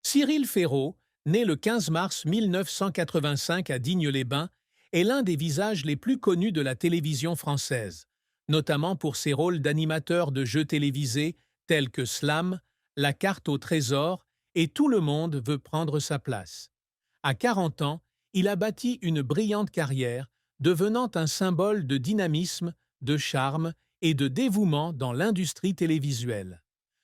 Cyril Ferraud, né le 15 mars 1985 à Digne-les-Bains, est l'un des visages les plus connus de la télévision française, notamment pour ses rôles d'animateur de jeux télévisés tels que Slam, La carte au trésor et Tout le monde veut prendre sa place. À 40 ans, il a bâti une brillante carrière, devenant un symbole de dynamisme, de charme et de dévouement dans l'industrie télévisuelle.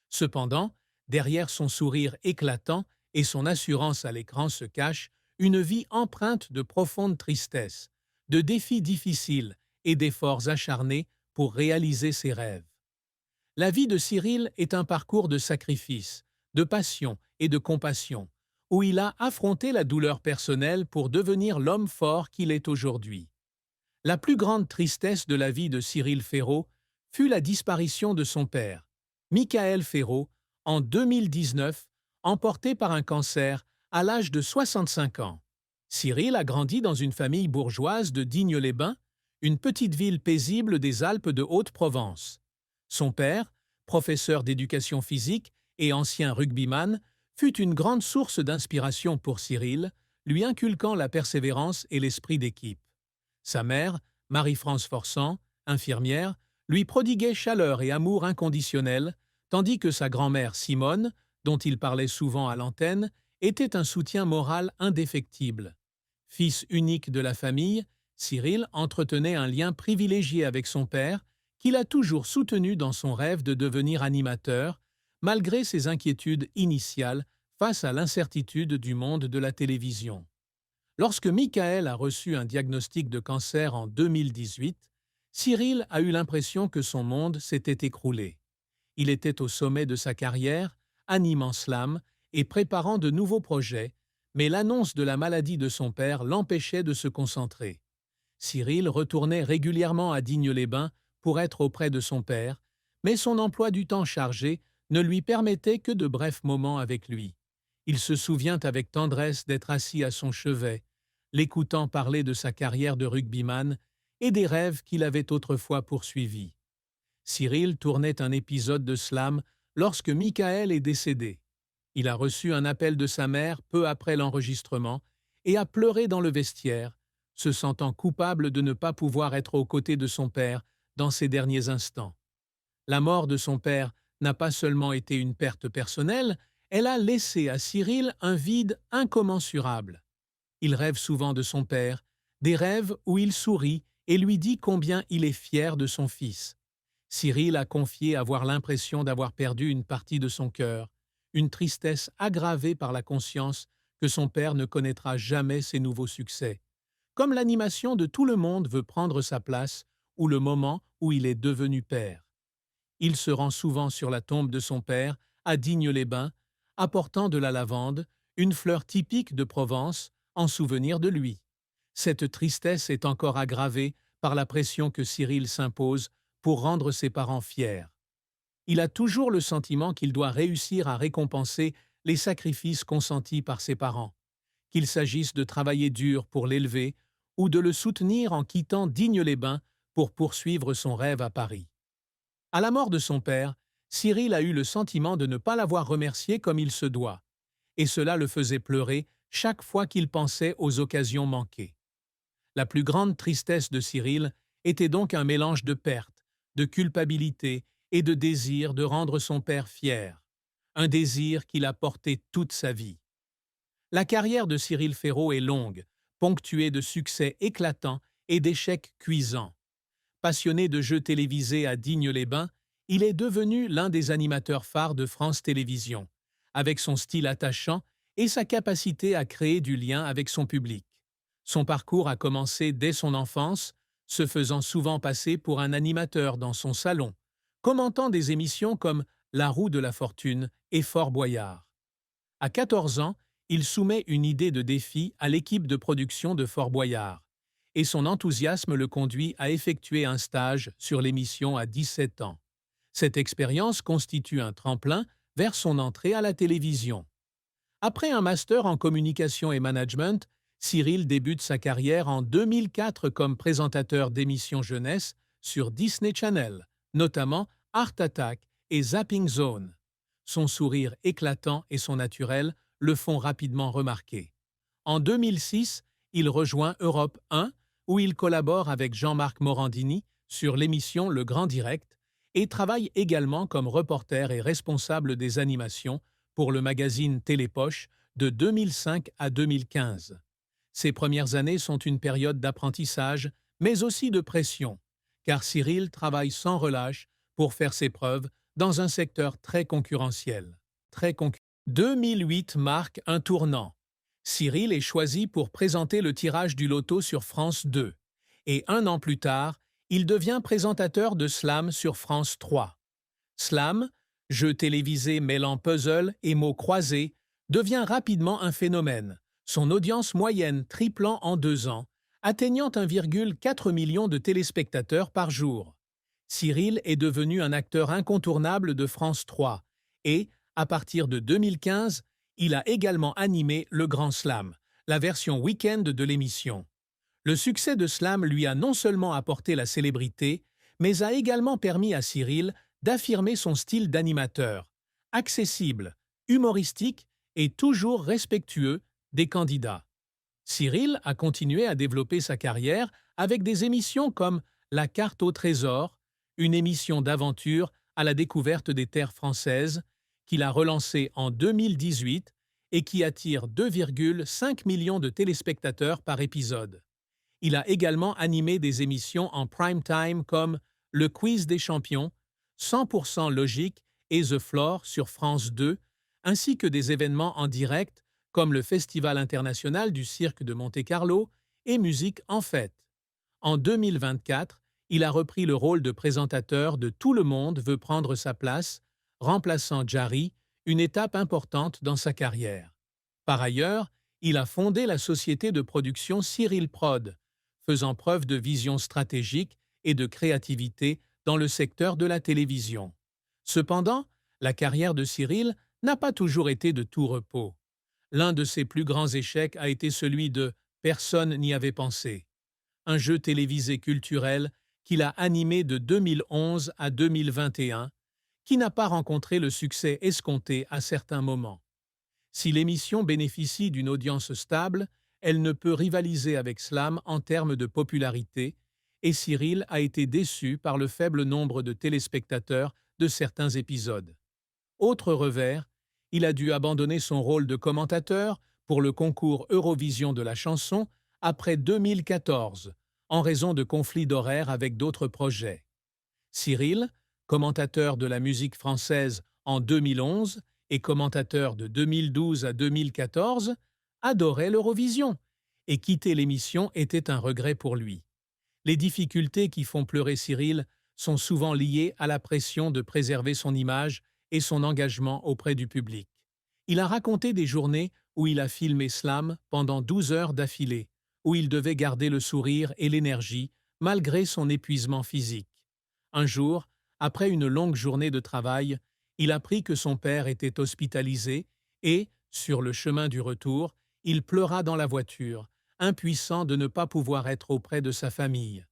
Cependant, derrière son sourire éclatant et son assurance à l'écran se cache une vie empreinte de profonde tristesse, de défis difficiles et d'efforts acharnés pour réaliser ses rêves. La vie de Cyril est un parcours de sacrifice, de passion et de compassion, où il a affronté la douleur personnelle pour devenir l'homme fort qu'il est aujourd'hui. La plus grande tristesse de la vie de Cyril Ferraud fut la disparition de son père, Michael Ferraud, en 2019, emporté par un cancer à l'âge de 65 ans. Cyril a grandi dans une famille bourgeoise de Digne-les-Bains, une petite ville paisible des Alpes de Haute-Provence. Son père, professeur d'éducation physique et ancien rugbyman, fut une grande source d'inspiration pour Cyril, lui inculquant la persévérance et l'esprit d'équipe. Sa mère, Marie-France Forçant, infirmière, lui prodiguait chaleur et amour inconditionnel, tandis que sa grand-mère Simone, dont il parlait souvent à l'antenne, était un soutien moral indéfectible. Fils unique de la famille, Cyril entretenait un lien privilégié avec son père, qu'il a toujours soutenu dans son rêve de devenir animateur, malgré ses inquiétudes initiales face à l'incertitude du monde de la télévision. Lorsque Michael a reçu un diagnostic de cancer en 2018, Cyril a eu l'impression que son monde s'était écroulé. Il était au sommet de sa carrière, animant Slam et préparant de nouveaux projets, mais l'annonce de la maladie de son père l'empêchait de se concentrer. Cyril retournait régulièrement à Digne-les-Bains pour être auprès de son père, mais son emploi du temps chargé ne lui permettait que de brefs moments avec lui. Il se souvient avec tendresse d'être assis à son chevet, l'écoutant parler de sa carrière de rugbyman et des rêves qu'il avait autrefois poursuivis. Cyril tournait un épisode de Slam lorsque Michael est décédé. Il a reçu un appel de sa mère peu après l'enregistrement et a pleuré dans le vestiaire, se sentant coupable de ne pas pouvoir être aux côtés de son père dans ses derniers instants. La mort de son père n'a pas seulement été une perte personnelle, elle a laissé à Cyril un vide incommensurable. Il rêve souvent de son père, des rêves où il sourit et lui dit combien il est fier de son fils. Cyril a confié avoir l'impression d'avoir perdu une partie de son cœur, une tristesse aggravée par la conscience que son père ne connaîtra jamais ses nouveaux succès, comme l'animation de Tout le monde veut prendre sa place ou le moment où il est devenu père. Il se rend souvent sur la tombe de son père, à Digne-les-Bains, apportant de la lavande, une fleur typique de Provence, en souvenir de lui. Cette tristesse est encore aggravée par la pression que Cyril s'impose pour rendre ses parents fiers. Il a toujours le sentiment qu'il doit réussir à récompenser les sacrifices consentis par ses parents, qu'il s'agisse de travailler dur pour l'élever ou de le soutenir en quittant Digne-les-Bains pour poursuivre son rêve à Paris. À la mort de son père, Cyril a eu le sentiment de ne pas l'avoir remercié comme il se doit, et cela le faisait pleurer chaque fois qu'il pensait aux occasions manquées. La plus grande tristesse de Cyril était donc un mélange de perte, de culpabilité et de désir de rendre son père fier, un désir qu'il a porté toute sa vie. La carrière de Cyril Ferraud est longue, ponctuée de succès éclatants et d'échecs cuisants. Passionné de jeux télévisés à Digne-les-Bains, il est devenu l'un des animateurs phares de France Télévisions, avec son style attachant et sa capacité à créer du lien avec son public. Son parcours a commencé dès son enfance, se faisant souvent passer pour un animateur dans son salon, commentant des émissions comme La Roue de la Fortune et Fort Boyard. À 14 ans, il soumet une idée de défi à l'équipe de production de Fort Boyard, et son enthousiasme le conduit à effectuer un stage sur l'émission à 17 ans. Cette expérience constitue un tremplin vers son entrée à la télévision. Après un master en communication et management, Cyril débute sa carrière en 2004 comme présentateur d'émissions jeunesse sur Disney Channel, notamment Art Attack et Zapping Zone. Son sourire éclatant et son naturel le font rapidement remarquer. En 2006, il rejoint Europe 1, où il collabore avec Jean-Marc Morandini sur l'émission Le Grand Direct et travaille également comme reporter et responsable des animations pour le magazine Télépoche de 2005 à 2015. Ces premières années sont une période d'apprentissage, mais aussi de pression, car Cyril travaille sans relâche pour faire ses preuves dans un secteur très concurrentiel. 2008 marque un tournant. Cyril est choisi pour présenter le tirage du loto sur France 2. Et un an plus tard, il devient présentateur de Slam sur France 3. Slam, jeu télévisé mêlant puzzle et mots croisés, devient rapidement un phénomène, son audience moyenne triplant en 2 ans, atteignant 1,4 million de téléspectateurs par jour. Cyril est devenu un acteur incontournable de France 3 et, à partir de 2015, il a également animé le Grand Slam, la version week-end de l'émission. Le succès de Slam lui a non seulement apporté la célébrité, mais a également permis à Cyril d'affirmer son style d'animateur, accessible, humoristique et toujours respectueux des candidats. Cyril a continué à développer sa carrière avec des émissions comme La Carte au Trésor, une émission d'aventure à la découverte des terres françaises, qu'il a relancée en 2018 et qui attire 2,5 millions de téléspectateurs par épisode. Il a également animé des émissions en prime time comme Le Quiz des champions, 100% logique et The Floor sur France 2, ainsi que des événements en direct comme le Festival international du cirque de Monte-Carlo et Musique en fête. En 2024, il a repris le rôle de présentateur de Tout le monde veut prendre sa place, remplaçant Jarry, une étape importante dans sa carrière. Par ailleurs, il a fondé la société de production Cyril Prod, faisant preuve de vision stratégique et de créativité dans le secteur de la télévision. Cependant, la carrière de Cyril n'a pas toujours été de tout repos. L'un de ses plus grands échecs a été celui de Personne n'y avait pensé, un jeu télévisé culturel qu'il a animé de 2011 à 2021, qui n'a pas rencontré le succès escompté à certains moments. Si l'émission bénéficie d'une audience stable, elle ne peut rivaliser avec Slam en termes de popularité, et Cyril a été déçu par le faible nombre de téléspectateurs de certains épisodes. Autre revers, il a dû abandonner son rôle de commentateur pour le concours Eurovision de la chanson après 2014, en raison de conflits d'horaires avec d'autres projets. Cyril, commentateur de la musique française en 2011 et commentateur de 2012 à 2014, adorait l'Eurovision, et quitter l'émission était un regret pour lui. Les difficultés qui font pleurer Cyril sont souvent liées à la pression de préserver son image et son engagement auprès du public. Il a raconté des journées où il a filmé Slam pendant 12 heures d'affilée, où il devait garder le sourire et l'énergie malgré son épuisement physique. Un jour, après une longue journée de travail, il apprit que son père était hospitalisé et, sur le chemin du retour, il pleura dans la voiture, impuissant de ne pas pouvoir être auprès de sa famille.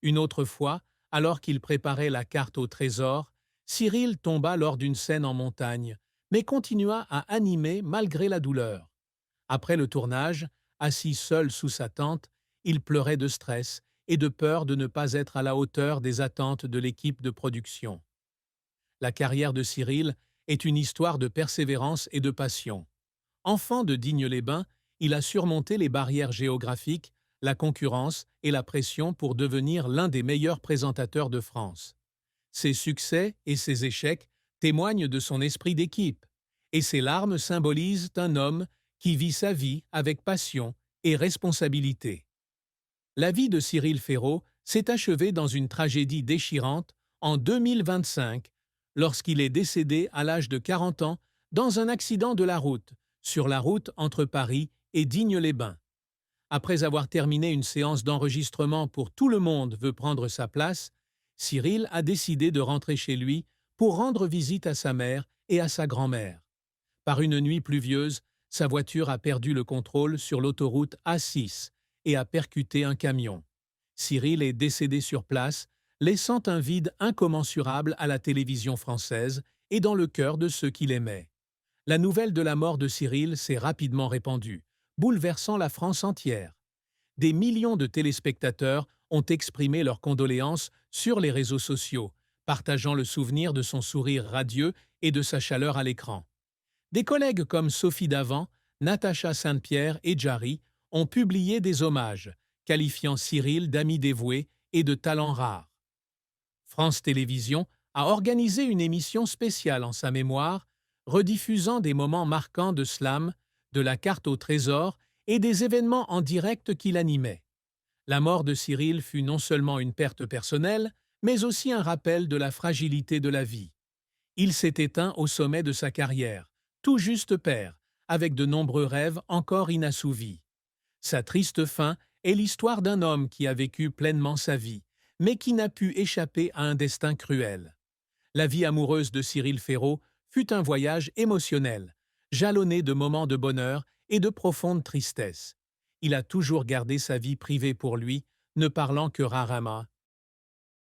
Une autre fois, alors qu'il préparait la carte au trésor, Cyril tomba lors d'une scène en montagne, mais continua à animer malgré la douleur. Après le tournage, assis seul sous sa tente, il pleurait de stress et de peur de ne pas être à la hauteur des attentes de l'équipe de production. La carrière de Cyril est une histoire de persévérance et de passion. Enfant de Digne-les-Bains, il a surmonté les barrières géographiques, la concurrence et la pression pour devenir l'un des meilleurs présentateurs de France. Ses succès et ses échecs témoignent de son esprit d'équipe, et ses larmes symbolisent un homme qui vit sa vie avec passion et responsabilité. La vie de Cyril Ferraud s'est achevée dans une tragédie déchirante en 2025, lorsqu'il est décédé à l'âge de 40 ans dans un accident de la route, sur la route entre Paris et Digne-les-Bains. Après avoir terminé une séance d'enregistrement pour Tout le monde veut prendre sa place, Cyril a décidé de rentrer chez lui pour rendre visite à sa mère et à sa grand-mère. Par une nuit pluvieuse, sa voiture a perdu le contrôle sur l'autoroute A6 et a percuté un camion. Cyril est décédé sur place, laissant un vide incommensurable à la télévision française et dans le cœur de ceux qui l'aimaient. La nouvelle de la mort de Cyril s'est rapidement répandue, bouleversant la France entière. Des millions de téléspectateurs ont exprimé leurs condoléances sur les réseaux sociaux, partageant le souvenir de son sourire radieux et de sa chaleur à l'écran. Des collègues comme Sophie Davant, Natacha Saint-Pierre et Jarry ont publié des hommages, qualifiant Cyril d'ami dévoué et de talent rare. France Télévisions a organisé une émission spéciale en sa mémoire, rediffusant des moments marquants de slam, de la carte au trésor et des événements en direct qui l'animaient. La mort de Cyril fut non seulement une perte personnelle, mais aussi un rappel de la fragilité de la vie. Il s'est éteint au sommet de sa carrière, tout juste père, avec de nombreux rêves encore inassouvis. Sa triste fin est l'histoire d'un homme qui a vécu pleinement sa vie, mais qui n'a pu échapper à un destin cruel. La vie amoureuse de Cyril Ferraud fut un voyage émotionnel, jalonné de moments de bonheur et de profonde tristesse. Il a toujours gardé sa vie privée pour lui, ne parlant que rarement